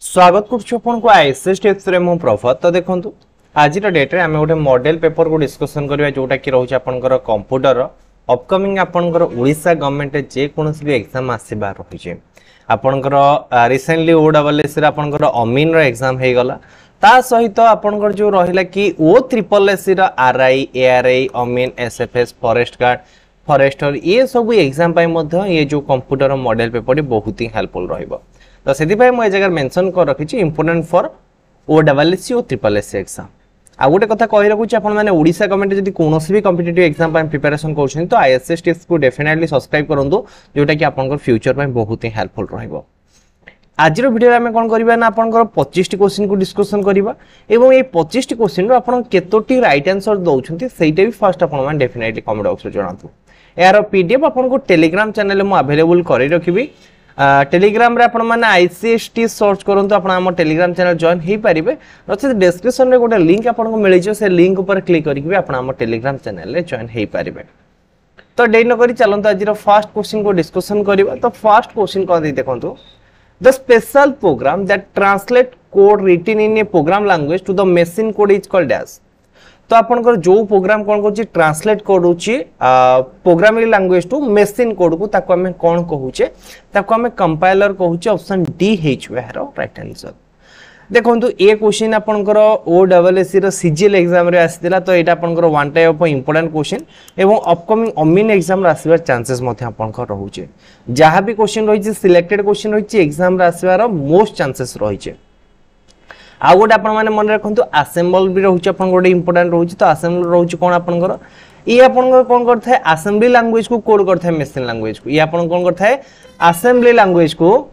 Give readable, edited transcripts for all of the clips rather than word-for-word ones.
स्वागत कर ISS tips रे मु प्रभात। तो देखंतु आज डेट रे आम गोटे मॉडल पेपर को डिस्कशन करबा जोटा कि रोज आपनकर कंप्यूटर अपकमिंग आपनकर ओडिशा गवर्नमेंट जे कोनोसी भी एग्जाम आसीबा रहिजे। आपनकर रिसेंटली ओडब्ल्यूएस रे आपनकर अमीन रो एग्जाम हे गला। ता सहित आपनकर जो रहिला कि ओ ट्रिपल एस रो आरआई एआरआई अमीन एसएफएस फॉरेस्ट गार्ड फॉरेस्टर ये सब एग्जाम पाई मध्य ये जो कंप्यूटर मॉडल पेपर बहुत ही हेल्पफुल रहिबो। तो से मुझे जगह मेंशन कर रखी इंपोर्टेंट फॉर ओडब्ल्यूएससी और ट्रिपल एससी एग्जाम। आ गोटे कथा कहि रखुची आपण माने ओडिशा गवर्नमेंट जदी कोनोसी भी कॉम्पिटिटिव एग्जाम पर प्रिपरेशन करछन तो आईएसएस टिप्स को डेफिनेटली सब्सक्राइब करंतु जोटा कि आपनकर फ्यूचर पर बहुत ही हेल्पफुल रहइबो। आज वीडियो में कोन करबा ना आपनकर 25 टी क्वेश्चन को डिस्कशन करबा एवं ये 25 टी क्वेश्चन रो आपण केतोटी राइट आंसर दउछंती सेटा भी फर्स्ट आपण माने डेफिनेटली कमेंट बॉक्स रे जणातु। यार पीडीएफ आपण को टेलीग्राम चैनल में अवेलेबल करि रखिबी। टेलीग्राम रे आपण माने आईसीएसटी सर्च करंतु आपण हम टेलीग्राम चैनल जॉइन हे परिबे। नचे डिस्क्रिप्शन रे गोटे लिंक आपण को मिलै जे से लिंक ऊपर क्लिक करिक भी आपण हम टेलीग्राम चैनल रे जॉइन हे परिबे। तो डे न करी चलंतु आज रो फर्स्ट क्वेश्चन को डिस्कशन करिबा। तो फर्स्ट क्वेश्चन को देखंतु the special program that translate code written in a program language to the machine code is called as. तो आपनकर जो प्रोग्राम कोन कोची ट्रांसलेट करूची programming language to machine code को ताको हमें कोन कहूचे ताको हमें कंपाइलर कहूचे। ऑप्शन डी हेच वेहरो राइट आंसर। देखंतु ए क्वेश्चन आपनकर ओडब्ल्यूएससी रो सीजीएल एग्जाम रे आसीतिला। तो एटा आपनकर one type of important question एवं अपकमिंग अमीन एग्जाम रे आसीबार चांसेस मध्ये आपनकर रहूचे। जहां भी क्वेश्चन रहिचे सिलेक्टेड क्वेश्चन रहिचे एग्जाम रे आसीबार मोस्ट चांसेस रहिचे। आ गोटे आपण माने मन रखंतु असेंबल भी रहउछ आपण गोटे इंपोर्टेंट रहउछ। तो असेंबल रहउछ कोन आपनकर ई आपनकर कोन करथाय असेंबली लैंग्वेज को कोड करथाय मशीन लैंग्वेज को। ई आपण कोन करथाय असेंबली लैंग्वेज को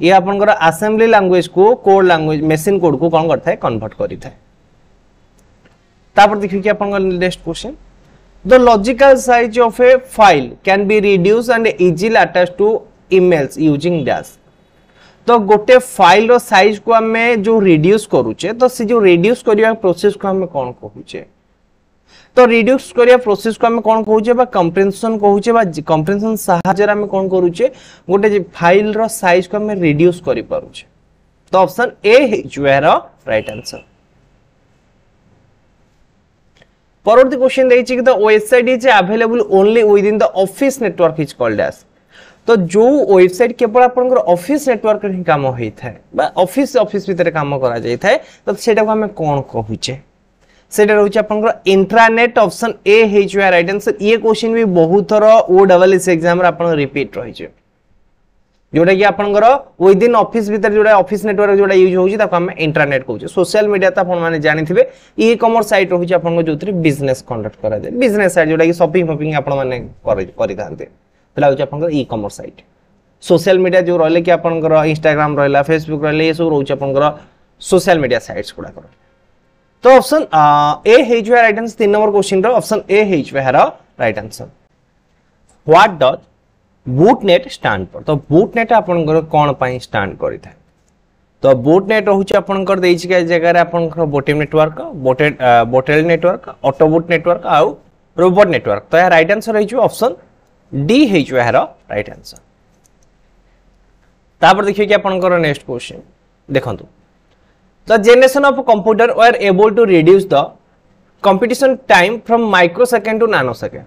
ये आपनकर असेंबली लैंग्वेज को कोड लैंग्वेज मशीन कोड को कोन करथाय कन्वर्ट करिथाय। तापर देखियो कि आपनकर next question the logical size of a file can be reduced and easily attached to emails using dash. तो गोटे फाइल रो साइज को हमें जो रिड्यूस करूचे तो से जो रिड्यूस करिया प्रोसेस को हमें कोन कहूचे। तो रिड्यूस करिया प्रोसेस को हमें कोन कहूचे बा कंप्रेशन कहूचे बा कंप्रेशन सहायता हमें कोन करूचे गोटे फाइल रो साइज को हमें रिड्यूस करि पारुचे। तो option A is where right answer. परवर्ती क्वेश्चन देछि कि the website is available only within the office network is called as. तो जो वेबसाइट केवल आपनकर ऑफिस नेटवर्क रे काम होई थाए बा ऑफिस भीतर काम करा जाई थाए तो सेटा को हमें कोन कहूचे सेटा रहउचे आपनकर इंट्रानेट। ऑप्शन ए हेच वे राइट आंसर। ये क्वेश्चन भी बहुत थरो ओडब्ल्यूएस एग्जाम रे आपन रिपीट रहिचे जोटा कि आपनकर विद इन ऑफिस भीतर जोटा ऑफिस नेटवर्क जोटा यूज होउची ताको हम इंट्रानेट कहूचे। सोशल मीडिया त आपन माने जानिथिबे ई कॉमर्स साइट रहउची आपन जोतरी बिजनेस कंडक्ट करा जाय बिजनेस साइट जोटा कि शॉपिंग आपन माने करि थांते e commerce site. Social media जो रहले कि आपनकर इंस्टाग्राम रहला फेसबुक रहले ये सब रहउछ आपनकर सोशल मीडिया साइट्स गुडा कर। तो ऑप्शन ए हेच वे राइट आंसर। 3 नंबर क्वेश्चन रो ऑप्शन ए हेच वे right answer. What does botnet stand for. तो बूटनेट आपनकर कोन पई स्टैंड करि थाए। तो बूटनेट रहउछ आपनकर देछि के जगह रे आपनकर बोटेम नेटवर्क बोटेल नेटवर्क ऑटोबूट नेटवर्क आ रोबोट नेटवर्क। तो या राइट आंसर रहिछ ऑप्शन डी हेच वे राइट आंसर। तापर देखिए कि आपनकर नेक्स्ट क्वेश्चन देखंतु the generation of computer were able to reduce the computation time from microsecond to nanosecond.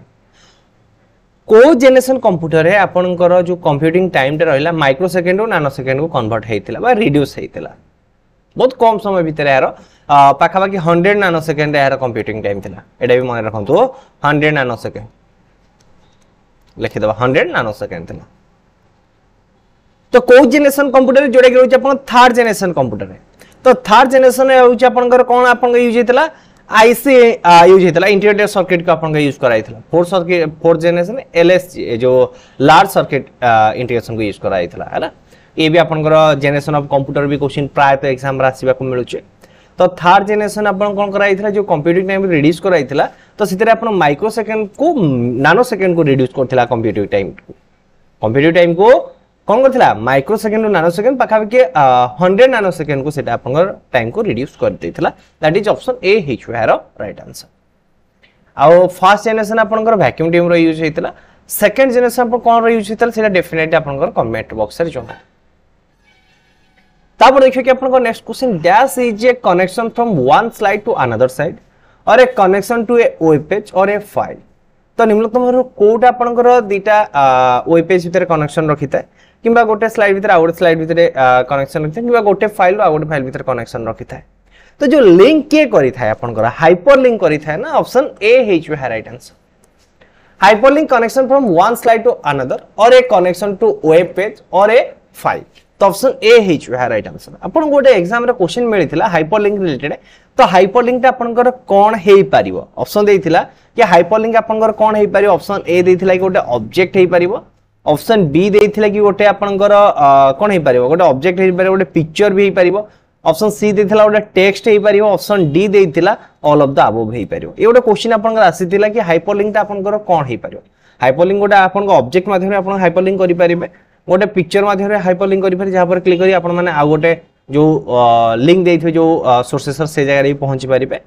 को जनरेशन कंप्यूटर है आपनकर जो कंप्यूटिंग टाइम टे रहला माइक्रोसेकंड टू नैनो सेकंड को कन्वर्ट हेतिला बा रिड्यूस हेतिला बहुत कम समय भीतर यार पाखा बाकी 100 नैनो सेकंड यार कंप्यूटिंग टाइम थिला। एटा भी मन रखंतु 100 नैनो सेकंड लिखि दबा 100 नैनो सेकंड थिला। तो को जनरेशन कंप्यूटर जोडा कि होछ आपन थर्ड जनरेशन कंप्यूटर है। तो थर्ड जनरेशन होछ आपनकर कोन आपन यूज हेतला आईसी यूज हेतला इंटीग्रेटेड सर्किट को आपन यूज कराइतला। फोर्थ जनरेशन एलएसजी जो लार्ज सर्किट इंटीग्रेशन को यूज कराइतला हैला। ये भी आपनकर जनरेशन ऑफ कंप्यूटर भी क्वेश्चन प्राय तो एग्जाम रासिबा को मिलुचे। तो थर्ड जनरेशन आपन कोन कराइतला जो कंप्यूटिंग टाइम रिड्यूस कराइतला। तो सितरे आपन माइक्रो सेकंड को नैनो सेकंड को रिड्यूस करथिला कंप्यूटिंग टाइम को कोन करथिला microsecond to nanosecond पाखा के 100 नैनो सेकंड को सेटा आपन टाइम को रिड्यूस कर देथिला। दैट इज ऑप्शन ए हिच वेयर राइट आंसर। आ फर्स्ट जनरेशन आपन वैक्यूम ट्यूब रो यूज हेतिला। सेकंड जनरेशन पर कौन यूज होता है डेफिनेटली आपन कमेंट बॉक्स रे जणा। तापर देखिए कि आपन next question dash is a connection from one slide to another side और a connection to a web page और ए फाइल। तो निम्नतम कोटा आपन दीटा वेब पेज भितर कनेक्शन रखी था किंबा गोटे स्लाइड भितर आ गोटे स्लाइड भितर कनेक्शन रखी था किंबा गोटे फाइल आ गोटे फाइल भितर कनेक्शन रखी था। तो जो लिंक के करी था आपन हाइपर लिंक करी था ना ऑप्शन ए हेच right answer. Hyperlink connection from one slide to another और a connection to web page और ए फाइल। तो ऑप्शन ए हेच राइट आंसर। आपन गोटे एग्जाम रे क्वेश्चन मिलिथिला हाइपरलिंक रिलेटेड। तो हाइपरलिंक आपनकर कोन हेई परिबो ऑप्शन देइथिला कि हाइपरलिंक आपनकर कोन हेई परिबो। ऑप्शन ए देइथिला कि गोटे ऑब्जेक्ट हेई परिबो। ऑप्शन बी देइथिला कि गोटे आपनकर कोन हेई परिबो गोटे ऑब्जेक्ट हेई परिबो गोटे पिक्चर भी हेई परिबो। ऑप्शन सी देइथिला गोटे टेक्स्ट हेई परिबो। ऑप्शन डी देइथिला ऑल ऑफ द अबव हेई परिबो। ए गोटे क्वेश्चन आपनकर आसीथिला कि हाइपरलिंक ता आपनकर कोन हेई परिबो। हाइपरलिंक गोटे आपनकर ऑब्जेक्ट माध्यम रे आपन हाइपरलिंक करि परिबे गोटे पिक्चर माध्यम रे हाइपरलिंक करि पारे जहां पर क्लिक करी आपन माने आ गोटे जो लिंक देइथे जो सोर्सेस से जगह रे पहुंची परिबे।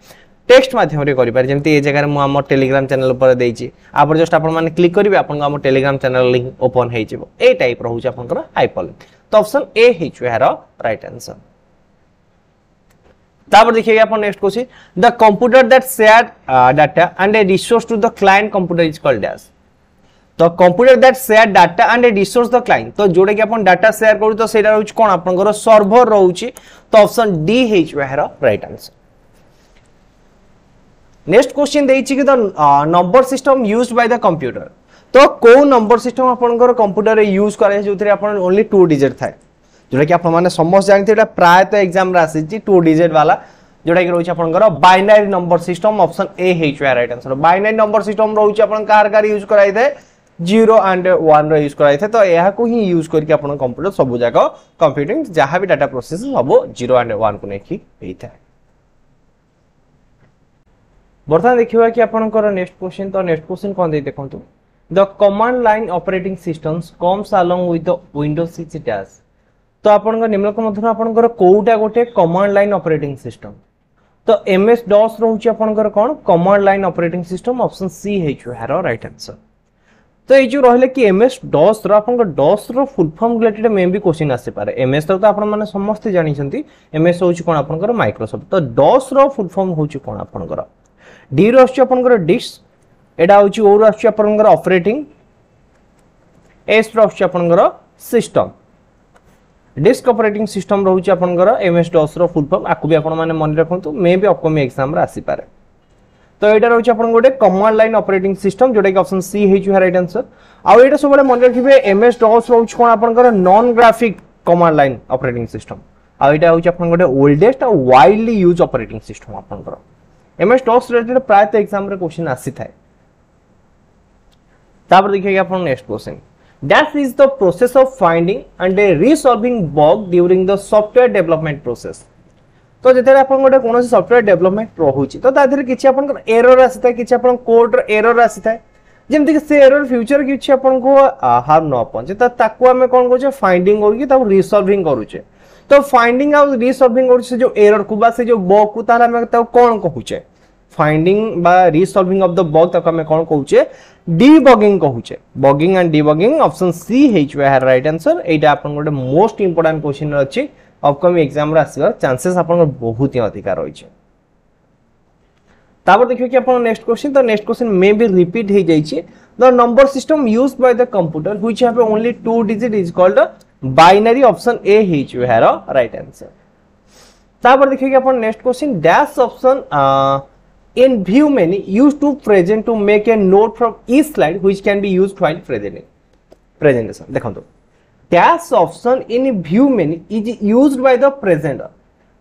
टेक्स्ट माध्यम रे करि पारे जेमति ए जगह रे मु हम टेलीग्राम चैनल ऊपर देइची आप जस्ट आपन माने क्लिक करिवे आपन हम टेलीग्राम चैनल लिंक ओपन हेइ जेबो। ए टाइप रहउछ आपनकर हाइपरलिंक। तो ऑप्शन ए हेइ छु यार राइट आंसर। तापर देखिए अपन next question the computer that share data and a resource to the client computer is called dash. तो computer that share data and a resource the client. तो जोडे कि अपन डाटा शेयर करू तो सेटा रहउछ कोन आपनकर सर्वर रहउछ। तो ऑप्शन डी हेइ यार राइट आंसर। नेक्स्ट क्वेश्चन देइछि कि the number system used by the computer. तो को नंबर सिस्टम आपनकर कंप्यूटर रे यूज करे जोथरे अपन ओनली 2 डिजिट थाए जोटा कि आप माने समस्त जानते प्राय तो एग्जाम रासी 2 डिजिट वाला जोटा कि रोच आपनकर binary number system. Option A हेइ right answer. Binary number system रोच आपन कार यूज कराई थे 0 एंड 1 रो यूज कराई थे। तो यहा को ही यूज करके आपन कंप्यूटर सब जगह कंप्यूटिंग जहां भी डाटा प्रोसेस सब 0 एंड 1 को नेकी हेइ था। बर्तमान देखिबा कि आपनकर नेक्स्ट क्वेश्चन। तो नेक्स्ट क्वेश्चन कोन दे देखंतु the command line operating systems comes along with the Windows 6 dash. तो आपन निम्नक मध्य आपनकर कोउटा गोटे कमांड लाइन ऑपरेटिंग सिस्टम। तो एमएस डॉस रहउची आपनकर कोन command line operating system. Option C हेइ यार राइट आंसर। तो ये जो रहले कि एमएस डॉस रो आपनकर डॉस रो फुल फॉर्म रिलेटेड में भी क्वेश्चन आसे पारे। एमएस तो आपन माने समस्त जानि छथि एमएस होउची कोन आपनकर माइक्रोसॉफ्ट। तो डॉस रो फुल फॉर्म होउची कोन आपनकर डी रो आछी आपनकर डिस्क एडा होउची ओ रो आछी आपनकर ऑपरेटिंग एस रो आछी आपनकर सिस्टम। डिस्क ऑपरेटिंग सिस्टम रहउची आपनकर एमएस डॉस रो फुल फॉर्म आकु भी आपन माने मन रखंतु मे भी अपकमिंग एग्जाम रे आसी पारे। तो एटा रहउची आपन गोटे कमांड लाइन ऑपरेटिंग सिस्टम जोटा कि ऑप्शन सी हेइ छु राइट आंसर। आ एटा सब मन रखिबे एमएस डॉस रहउची कोन आपनकर non graphic command line operating system. आ एटा होउची आपन गोटे ओल्डेस्ट और वाइडली यूज ऑपरेटिंग सिस्टम आपनकर। एमएस डॉस रिलेटेड प्राय तो एग्जाम रे क्वेश्चन आसी थाए। तापर देखिए अपन next question That is the process of finding and resolving bug during the software development process. तो जेते आपण गोटे कोनोसी सॉफ्टवेयर डेवलपमेंट रहउची तो ताधर किछि आपण एरर आसीता किछि आपण कोड एरर आसीता जेमति कि से एरर फ्यूचर किछि आपण को हार्म न पहुंचे तो ताको हमें कोन कहै छै फाइंडिंग करके ताको रिसॉल्विंग करू छै। तो फाइंडिंग और रिसॉल्विंग करू छै जो एरर को बा से जो बग को तारा हमें ताको कोन कहू छै फाइंडिंग बा रिसॉल्विंग ऑफ द बग ताको हमें कोन कहू छै डीबगिंग कहू छै। Bugging and debugging option C हेच राइट आंसर। एटा आपण गोटे मोस्ट इंपोर्टेंट क्वेश्चन अछि अपकमिंग एग्जाम रे आसीबा चांसेस आपण बहुत ही अधिक रही छै। तापर देखियो कि आपण नेक्स्ट क्वेश्चन। तो next question may be repeat हे जाई छै the number system used by the computer which have only 2 digit is called binary. Option A हेच राइट आंसर। तापर देखियो कि आपण next question dash option in view menu used to present to make a note from each slide which can be used while presentation देखो dash option in view menu is used by the presenter।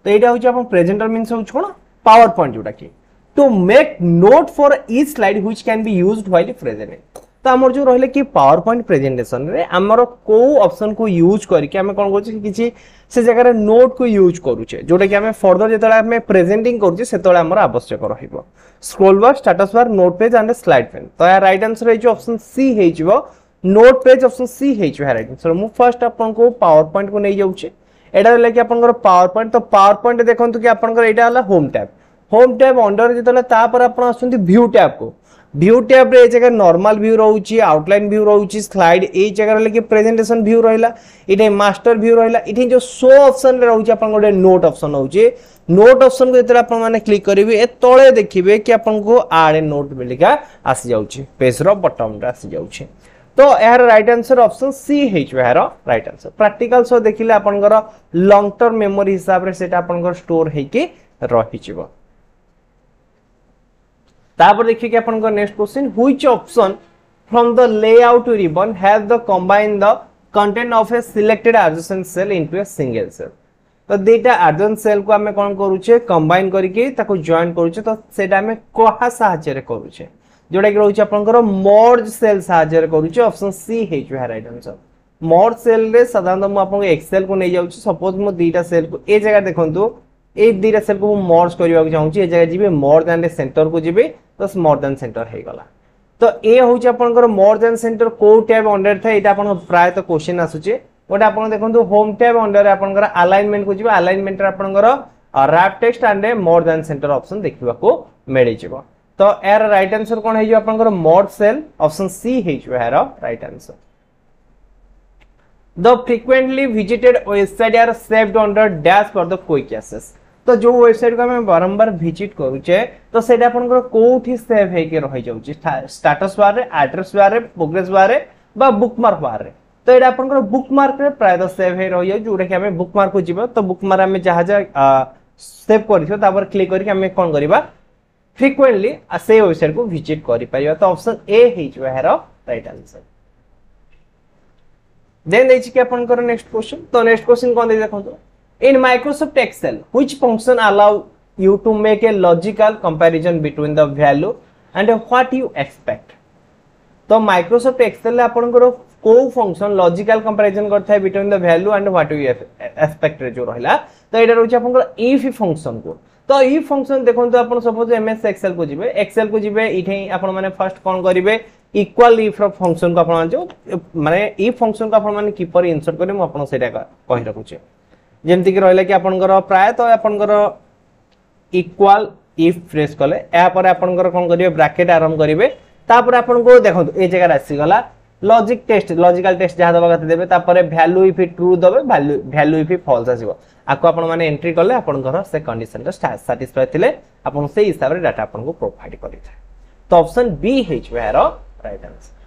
तो एटा होची अपन presenter means होची कोन power point जोटा कि to make note for each slide which can be used while presenting। तो हमर जो रहले कि पावर पॉइंट प्रेजेंटेशन रे हमर को ऑप्शन को यूज करके हमें कोन कहै कि से जगह रे नोट को यूज करू छे जोटा कि हमें फर्दर जेतला हमें प्रेजेंटिंग करू छे सेतला हमर आवश्यक रहिबो scroll bar status bar note page and slide pen. तो या राइट आंसर है जो ऑप्शन सी है जो नोट पेज। ऑप्शन सी है जो राइट आंसर। मु फर्स्ट आपन को पावर पॉइंट को नै जाउ छे एडा ले कि आपन को पावर पॉइंट। तो पावर पॉइंट देखंतु कि आपन को एडा हला home tab. Home tab under जेतला ता पर आपन आसुंती व्यू टैब को व्यू टैब रे जगह नॉर्मल व्यू रहउची आउटलाइन व्यू रहउची स्लाइड ए जगह रहले कि प्रेजेंटेशन व्यू रहिला इटे मास्टर व्यू रहिला इटे जो शो ऑप्शन रे रहउची अपन गोटे नोट ऑप्शन होउची नोट ऑप्शन को जेतरा अपन माने क्लिक करिवे ए तळे देखिबे कि अपन को आड नोट बेलिका आसी जाउची पेज रो बॉटम रे आसी जाउची तो यार राइट आंसर ऑप्शन सी हेच यार राइट आंसर प्रैक्टिकल सो देखिले आपनकर लॉन्ग टर्म मेमोरी हिसाब रे सेटा आपनकर स्टोर हेके रहि जिवो तापर देखिए कि आपनकर next question which option from the layout ribbon has the combine the content of a selected adjacent cell into a single cell तो देटा एडजेसेंट सेल को हमें कोन करूचे कंबाइन करके ताको जॉइन करूचे तो सेटा हमें कोहा सहायता रे करूचे जोड़ा कि रहउचे आपनकर मर्ज सेल सहायता रे करूचे ऑप्शन सी हे जो है राइट आंसर मर्ज सेल रे साधारणतः मु आपन एक्सेल को नै जाउची सपोज मु दीटा सेल को ए जगह देखंतु ए दीटा सेल को मर्ज करबा चाहूची ए जगह जिबे मोर देन सेंटर को जिबे तो मोर देन सेंटर हे गला तो ए होउची आपनकर मोर देन सेंटर को टैब अंडर था एटा आपन प्राय तो क्वेश्चन आसुचे ओटा आपन देखंतु होम टैब अंडर आपनकर अलाइनमेंट को जिबे अलाइनमेंट रे आपनकर wrap text and more than centre option देखिबा को मिलि जिवो तो यार राइट आंसर कोन हे जो आपनकर मोर सेल ऑप्शन सी हे जो यार right answer the frequently visited website are saved under dash for the quick access तो जो वेबसाइट को हम बारंबार विजिट करूचे तो सेटा आपनकर कोठी सेव हे के रहि जाउची स्टेटस बार रे एड्रेस बार रे प्रोग्रेस बार रे बा बुकमार्क बार रे तो एटा आपनकर बुकमार्क रे प्राय तो सेव हे रहि जाउ जोटा कि हमें बुकमार्क को जिबो तो बुकमार्क हमें जहा सेव करिथो तापर क्लिक करके हमें कोन करबा फ्रीक्वेंटली से वेबसाइट को विजिट करि परिबा तो ऑप्शन ए हे जो है राइट आंसर देन देछि कि आपनकर नेक्स्ट क्वेश्चन तो नेक्स्ट क्वेश्चन कोन दे देखंतो in Microsoft Excel which function allow you to make a logical comparison between the value and what you expect तो Microsoft Excel ले आपनकर को फंक्शन लॉजिकल कंपैरिजन करथा है between the value and what you expect रे जो रहला तो एटा रहउछ आपनकर इफ फंक्शन को तो इफ फंक्शन देखंतो आपण सपोज एमएस एक्सेल को जिबे इठे आपण माने फर्स्ट कोन करिवे इक्वल इफ फंक्शन को आपण जो माने इफ फंक्शन को आपण माने कीपर इंसर्ट करे म आपण सेटा कहि रखुचे जेमति कि रहला कि आपनकर प्राय तो आपनकर इक्वल इफ प्रेस कले या पर आपनकर कोन करिवे ब्रैकेट आरंभ करिवे तापर आपन को देखंतु ए जगह राशि गला लॉजिकल टेस्ट जहा दबा कते देबे तापर वैल्यू इफ ट्रू दबे वैल्यू इफ फॉल्स आसीबो आको आपन माने एंट्री करले आपनकर से कंडीशन रे सैटिस्फाई थिले आपन से हिसाब रे डाटा आपन को प्रोवाइड करिथा तो option B is where right answer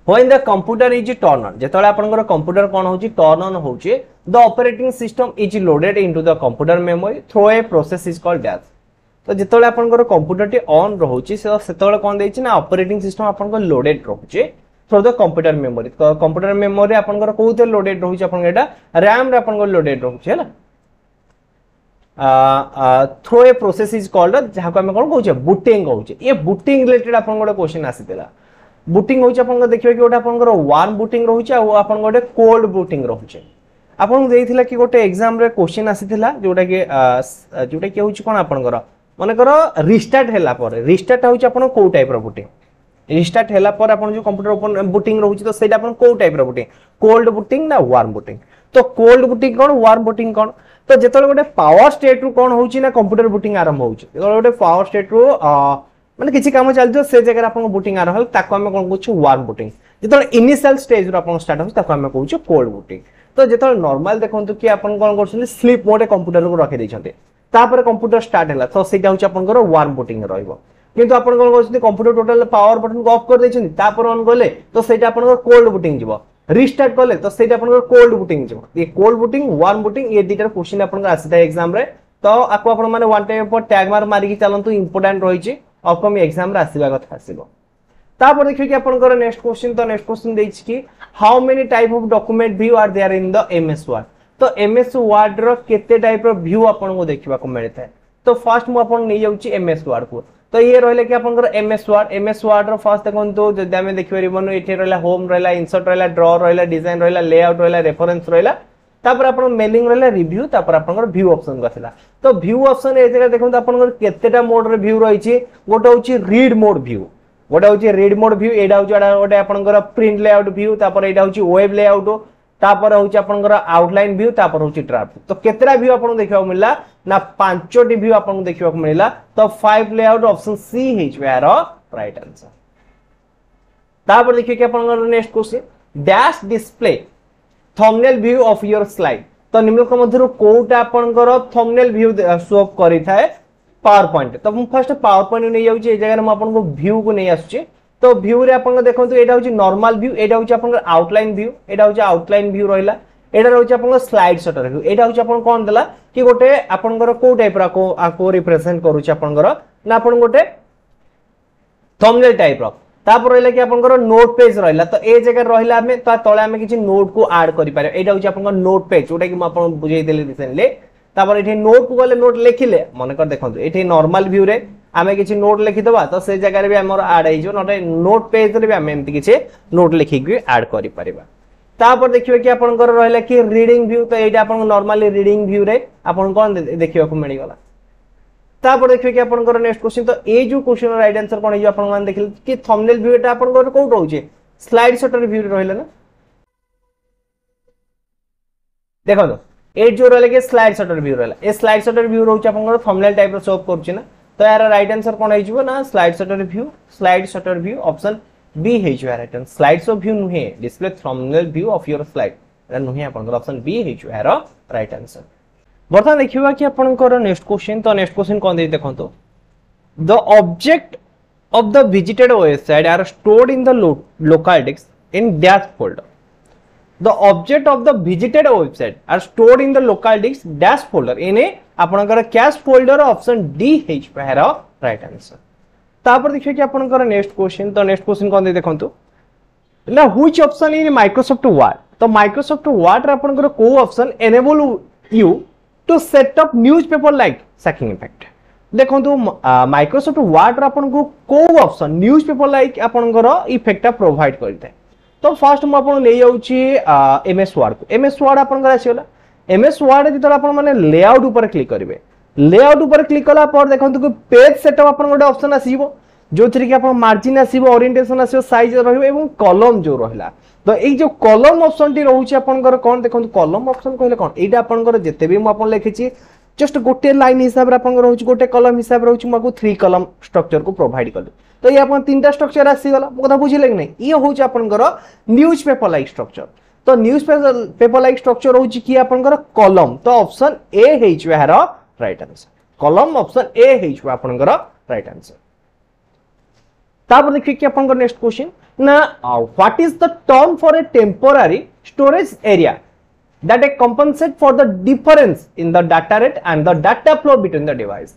when the computer is turn on जेतले आपनकर कंप्यूटर कोन होची टर्न ऑन होची the operating system is loaded into the computer memory through a process is called dash तो जेतले आपनकर कंप्यूटर टी on रहउची सेतले कोन देछि ना ऑपरेटिंग सिस्टम आपनकर लोडेड रहउची थ्रू द कंप्यूटर मेमोरी तो कंप्यूटर मेमोरी आपनकर कोते लोडेड रहउची आपन एटा रैम रे आपनकर लोडेड रहउची हैला through a process is called जहा को हम कोन कहउचे बूटिंग कहउचे ये बूटिंग रिलेटेड आपन गोटे क्वेश्चन आसीतेला बूटिंग होची आपन देखिबे कि गोटे आपनकर वार्म बूटिंग रहउची आ आपन गोटे कोल्ड बूटिंग रहउची आपन देइथिला कि गोटे एग्जाम रे क्वेश्चन आसीथिला जोटा कि होची कोन आपनकर माने करो रिस्टार्ट हैला पर रिस्टार्ट होची आपन को टाइप रो बूटिंग रिस्टार्ट हैला पर आपन जो कंप्यूटर ओपन बूटिंग रहउची तो सेटा आपन को टाइप रो बूटिंग कोल्ड बूटिंग ना वार्म बूटिंग तो कोल्ड बूटिंग कोन वार्म बूटिंग कोन तो जेतले गोटे पावर स्टेट रु कोन होची ना कंप्यूटर बूटिंग आरंभ होची जेतले गोटे पावर स्टेट रु माने किछि काम चलतो से जगह आपन बूटिंग आरंभ हल ताको हम कोन कहू वार्म बूटिंग जेतले इनिशियल स्टेज रु आपन स्टार्ट होची ताको हम कहू कोल्ड बूटिंग तो जेतले नॉर्मल देखंतु कि आपन कोन करछन स्लीप मोड कंप्यूटर को रखि दैछन्ते तापर कंप्यूटर स्टार्ट हैला तो सेटा होची आपन को वार्म बूटिंग रहइबो किंतु आपन कोन करछन कंप्यूटर टोटल पावर बटन को ऑफ कर दैछन्ते तापर ऑन गले तो सेटा आपन को कोल्ड बूटिंग जिवो रिस्टार्ट कले तो सेटा आपन को कोल्ड बूटिंग जिवो ये कोल्ड बूटिंग वार्म बूटिंग ये दीटा क्वेश्चन आपन को आसीता एग्जाम रे तो आको आपन माने वन टाइम पर टैग मार मारी कि चलंतु इंपोर्टेंट रहिछि अपकमिंग एग्जाम रे आसीबा कथा आसीबो तापर देखियो कि आपन को नेक्स्ट क्वेश्चन तो नेक्स्ट क्वेश्चन देछि कि how many type of document view are there in the MS Word तो एमएस वर्ड रो केते टाइप रो व्यू आपन को देखिबा को मिलता है तो फर्स्ट मु आपन नै जाउची एमएस वर्ड को तो ये रहले कि आपन को एमएस वर्ड रो फर्स्ट देखंतु जदि हमें देखि परिबनो एठी रहला होम रहला इंसर्ट रहला ड्रॉ रहला डिजाइन रहला लेआउट रहला रेफरेंस रहला तापर आपन मेलिंग रहला रिव्यू तापर आपन को व्यू ऑप्शन गथिला तो व्यू ऑप्शन ए जगह देखंतु आपन को केतेटा मोड रे व्यू रहिछि गोटे होची रीड मोड व्यू गोटे होची रीड मोड व्यू एडा होची गोटे आपन को प्रिंट लेआउट व्यू तापर एडा होची वेब लेआउट तापर होची आपनकर आउटलाइन व्यू तापर होची ड्राफ्ट तो केतरा व्यू आपन देखिबा मिलला ना पांचोटी व्यू आपन देखिबा मिलला तो 5 layout option C is where right answer तापर देखिए कि आपन next question dash display thumbnail view of your slide तो निम्नलिखित मध्यरु कोटा आपनकर थंबनेल व्यू शो करि थाए पावर पॉइंट तो हम फर्स्ट पावर पॉइंट नै जाउची ए जगह रे हम आपन को व्यू को नै आसुची तो व्यू रे आपन देखंतु एटा होची नॉर्मल व्यू एटा होची आपन आउटलाइन व्यू एटा होची आउटलाइन व्यू रहिला एटा होची आपन स्लाइड शटर व्यू एटा होची आपन कोन देला कि गोटे आपन को टाइप रा को रिप्रेजेंट करूची आपन ना आपन गोटे थंबनेल टाइप रा तापर रहिला कि आपन नोट पेज रहिला तो ए जगह रहिला हमें ता तळे हमें किछि नोट को ऐड करि पारे एटा होची आपन नोट पेज जोटा कि म आपन बुझाई देले रिसेंटली तापर एठी नोट को गले नोट लिखिले मन कर देखंतु एठी नॉर्मल व्यू रे आमे किछि नोट लिखि दबा तो से जगह रे भी हमर ऐड आइ जो नोट नोट पेज रे भी हम एमति किछि नोट लिखि के ऐड करि परिबा तापर देखिबे कि आपन रहिला कि रीडिंग व्यू तो एटा आपन नॉर्मली रीडिंग व्यू रे आपन कोन देखिबा को मिलि गला तापर देखिबे कि आपन नेक्स्ट क्वेश्चन तो ए जो क्वेश्चन राइट आंसर कोन हे आपन मान देखिल कि थंबनेल व्यू एटा आपन को रहउचे स्लाइड शटर व्यू रहिला ना देखो तो ए जो रहले के स्लाइड शटर व्यू रहला ए स्लाइड शटर व्यू रहउचे आपन थंबनेल टाइप रो शो करछि ना तो यार राइट आंसर कोन हे जिवो ना slide sorter view option B हे जो right answer slide show view नुहे display thumbnail view of your slide एटा नुहे आपन ऑप्शन बी हे जो राइट आंसर बर्तमान देखिबा कि आपनकर नेक्स्ट क्वेश्चन तो नेक्स्ट क्वेश्चन कोन दे देखंतो the object of the visited website are stored in the local disk in dash folder the object of the visited website are stored in the local disk dash folder in आपनकर cache folder option D हिज पहर right answer तापर देखिए कि आपनकर next question तो next question कोन दे देखंतो ना which option in Microsoft Word तो माइक्रोसॉफ्ट वर्ड रे आपनकर को option enable you to set up newspaper like snaking effect देखंतु माइक्रोसॉफ्ट वर्ड रे आपन को ऑप्शन न्यूज़पेपर लाइक आपनकर इफेक्ट प्रोवाइड करते तो फर्स्ट म आपन ले जाउची एमएस वर्ड को एमएस वर्ड आपन आसीला एमएस वर्ड जे तोरा आपन माने लेआउट ऊपर क्लिक करिवे लेआउट ऊपर क्लिक कला पर देखंतु कि पेज सेटअप आपन गोटे ऑप्शन आसीबो जो थ्री कि आपन मार्जिन आसीबो ओरिएंटेशन आसीबो साइज रहइबो एवं कॉलम जो रहिला तो ए जो कॉलम ऑप्शन टी रहउची आपन कोन देखंतु कॉलम ऑप्शन कहले कोन एटा आपन जते भी म आपन लिखिची जस्ट गोटे लाइन हिसाब रे आपन रहउची गोटे कॉलम हिसाब रहउची मको 3 कॉलम स्ट्रक्चर को प्रोवाइड करले तो ये अपन तीनटा स्ट्रक्चर आसी गला मोदा बुझिले कि नै ये होची आपन न्यूज़पेपर लाइक स्ट्रक्चर तो न्यूज़पेपर लाइक स्ट्रक्चर होची कि आपन कॉलम तो ऑप्शन ए हेच वेहर right answer column option A हेच आपन राइट आंसर तापर देखिए कि आपन नेक्स्ट क्वेश्चन ना what is the term for a temporary storage area that compensate for the difference in the data rate and the data flow between the device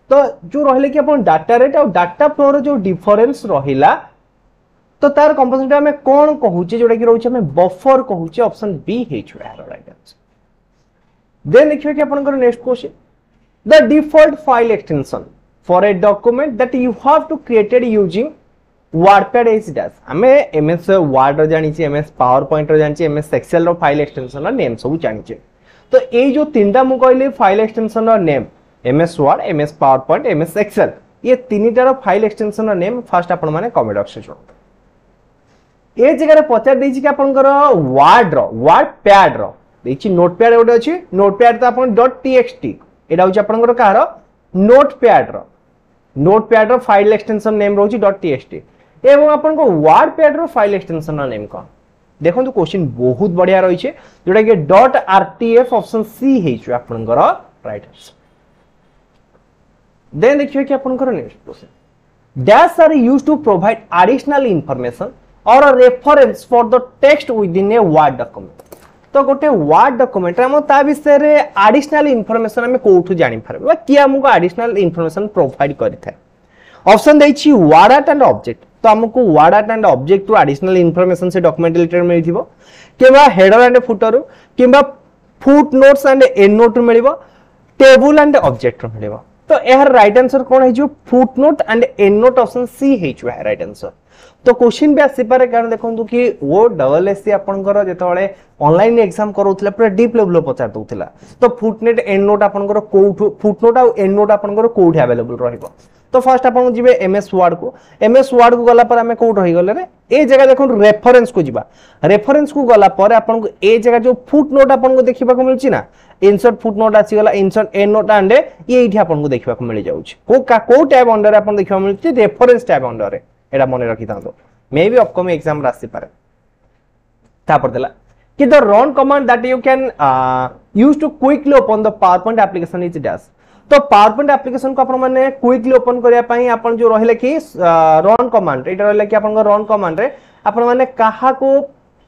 तो जो रहले कि अपन डाटा रेट और डाटा फ्लो रो जो difference रहिला तो तार कंपनसेट हमें कोन कहूचे जोटा कि रहउचे हमें बफर कहूचे ऑप्शन बी हेच राइट आंसर देन देखिए कि अपन next question the default file extension for a document that you have to created using WordPad is dash हमें एमएस वर्ड रो जानि छी एमएस पावर पॉइंट रो जानि छी एमएस एक्सेल रो फाइल एक्सटेंशन रो नेम सब जानि छी तो ए जो तीनटा मु कहले फाइल एक्सटेंशन रो name MS Word MS PowerPoint MS Excel ये तीनटार फाइल एक्सटेंशन नेम फर्स्ट आपण माने कमेंट बॉक्स में जोड़ ए जगह रे पचार देछि कि आपनकर वर्ड पैड रो देछि नोटपैड गोटे अछि नोटपैड तो आपण .txt एटा होछि आपनकर कार नोटपैड रो फाइल एक्सटेंशन नेम रोछि .txt एवं आपनको वर्डपैड रो फाइल एक्सटेंशन नेम कोन देखंतु क्वेश्चन बहुत बढ़िया रही है जोटा कि .rtf ऑप्शन सी हेछु आपनकर राइट आंसर देन देखिए कि आपनकर next question dash are used to provide additional information or a reference for the text within a Word document तो गोटे वर्ड डॉक्यूमेंट हम ता विषय रे एडिशनल इंफॉर्मेशन हम कोठु जानि परबे कि हमको एडिशनल इंफॉर्मेशन प्रोवाइड करिथा ऑप्शन दैछि वर्ड आर्ट एंड ऑब्जेक्ट तो हमको वर्ड आर्ट एंड ऑब्जेक्ट टू एडिशनल इंफॉर्मेशन से डॉक्यूमेंट रिलेटेड मिलिथिबो केबा हेडर एंड फुटर केबा footnotes and endnote मिलिबो टेबल एंड ऑब्जेक्ट मिलिबो तो यार राइट आंसर कोन है जो footnote and endnote option C है जो है राइट आंसर तो क्वेश्चन भी आसी पारे कारण देखंतु कि वो डबल एससी आपनकर जेतबळे ऑनलाइन एग्जाम करूतला पूरा डीप लेवल पचार दोतला तो फुटनोट एंड नोट आपनकर कोठु फुटनोट आ एंड नोट आपनकर कोठे अवेलेबल रहइबो तो फर्स्ट आपन जिबे एमएस वर्ड को गला पर हमें कोड रही गले रे ए जगह देखो रेफरेंस को जिबा रेफरेंस को गला पर आपन को ए जगह जो फुट नोट आपन को देखिबा को मिलची ना इंसर्ट फुट नोट आसी गला इंसर्ट एंड नोट एंड ये इठी आपन को देखिबा को मिल जाउछ को टैब अंडर आपन देखिबा मिलची रेफरेंस टैब अंडर रे एडा मने रखि थांतो मे बी अपकमिंग एग्जाम रासी पारे तापर देला कि the run command that you can use to quickly open the PowerPoint application is dash तो पावर पॉइंट एप्लीकेशन को अपन माने क्विकली ओपन करिया पई अपन जो रहले कि रन कमांड एटा रहले कि अपन को रन कमांड रे अपन माने काहा को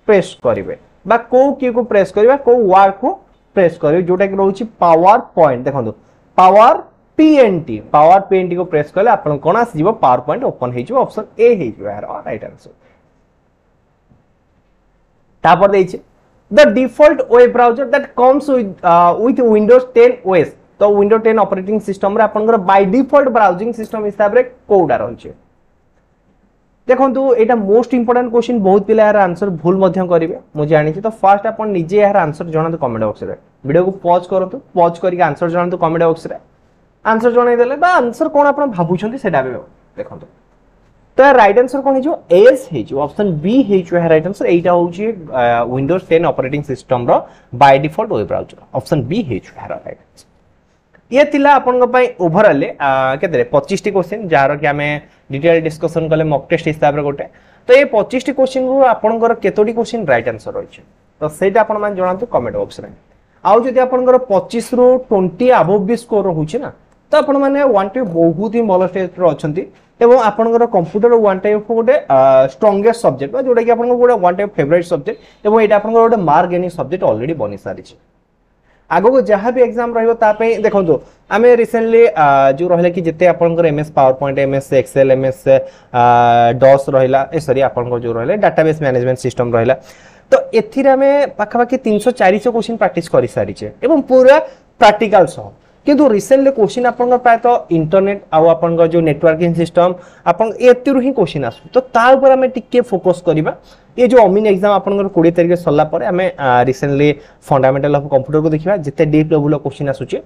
प्रेस करिवे बा को की को प्रेस करिवे को वर्ड को प्रेस करिवे जोटा कि रहउची पावर पॉइंट देखंतु पावर पीएनटी को प्रेस करले अपन कोन आसी जीवो पावर पॉइंट ओपन हे जीवो ऑप्शन ए हे जीवो यार राइट आंसर तापर देइछे the default web browser that comes with Windows 10 OS तो विंडो 10 ऑपरेटिंग सिस्टम रे आपनकर बाय डिफॉल्ट ब्राउजिंग सिस्टम हिसाब रे कोडा रहउछे देखंतु एटा मोस्ट इंपोर्टेंट क्वेश्चन बहुत पिला यार आंसर भूल मध्य करिवे मु जानि छी तो फर्स्ट अपन निजे यार आंसर जणातु कमेंट बॉक्स रे वीडियो को पॉज करतु पॉज करके आंसर जणातु कमेंट बॉक्स रे आंसर जणाई देले बा आंसर कोन आपण भाबुछंती सेटा बे देखंतु तो राइट आंसर कोन हिजो एस हिजो ऑप्शन बी हिजो है राइट आंसर एटा होची विंडोज 10 ऑपरेटिंग सिस्टम रो by default web browser option B हिजो है राइट आंसर ये थिला आपन पई ओवरऑल केते 25 टी क्वेश्चन जार कि हमें डिटेल डिस्कशन कले मॉक टेस्ट हिसाब रे गोटे तो ये 25 टी क्वेश्चन रो आपनकर केतोटी क्वेश्चन राइट आंसर होइछ तो सेटा आपन मान जणातु कमेंट बॉक्स रे आउ जदि आपनकर 25 रो 20 अबव भी स्कोर होउछ ना तो आपण माने वन टाइप बहुत ही भलो स्टेज रो अछंती एवं आपनकर कंप्यूटर वन टाइप गोटे स्ट्रांगेस्ट सब्जेक्ट बा जोटा कि आपन गोटे वन टाइप फेवरेट सब्जेक्ट एवं एटा आपन गोटे मार्क गेनिंग सब्जेक्ट ऑलरेडी बनि सारी छी आगो को जहां भी एग्जाम रहिबो ता पे देखंतो हमें रिसेंटली जो रहले कि जते आपनकर MS PowerPoint MS Excel MS DOS रहिला सॉरी आपनकर जो रहले डाटाबेस मैनेजमेंट सिस्टम रहिला तो एथिरे हमें पाखापाखि 300 400 क्वेश्चन प्रैक्टिस करि सारी छे एवं पूरा प्रैक्टिकल सह किंतु रिसेंटली क्वेश्चन आपन प्राय तो इंटरनेट आ आपन जो नेटवर्किंग सिस्टम आपन एतिरु ही क्वेश्चन आसु तो ता ऊपर हमें टिके फोकस करबा ये जो अमीन एग्जाम आपन 20 तारिख सरला पर हमें रिसेंटली फंडामेंटल ऑफ कंप्यूटर को देखिबा जते डीप लेवल क्वेश्चन आसुचे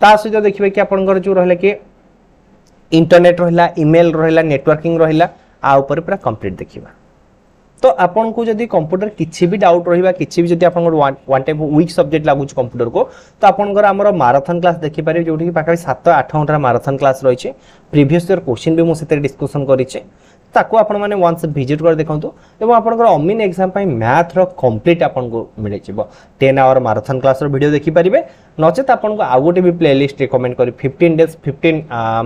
ता सहित देखिबा कि आपन जो रहले कि इंटरनेट रहिला ईमेल रहिला नेटवर्किंग रहिला आ ऊपर पूरा कंप्लीट देखिबा तो आपन को जदी कंप्यूटर किछि भी डाउट रहिबा किछि भी जदी आपन वन टाइप वीक सब्जेक्ट लागुच कंप्यूटर को तो आपन हमर मैराथन क्लास देखि पारे जोठी कि पाका 7-8 घंटा मैराथन क्लास रहिছে प्रीवियस ईयर क्वेश्चन भी मु सेते डिस्कशन करिছে ताको आपन माने वंस विजिट कर देखंतु एवं आपन अमीन एग्जाम पई मैथ रो कंप्लीट आपन को मिले छिबो 10 आवर मैराथन क्लास रो वीडियो देखि परिबे नचेत आपन को आ गोटे भी प्लेलिस्ट रिकमेंड करी 15 डेज 15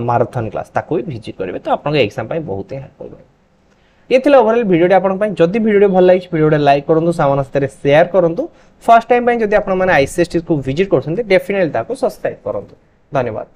मैराथन क्लास ताको विजिट करिवे तो आपन एग्जाम पई बहुत ही हेल्प होबे ये थिला ओवरऑल वीडियो आपन पई जदी वीडियो भल लागिछ वीडियो लाइक करंतु सामान हस्ते शेयर करंतु फर्स्ट टाइम पई जदी आपन माने आईसीएसटी को विजिट करछन्ते डेफिनेटली ताको सब्सक्राइब करंतु धन्यवाद।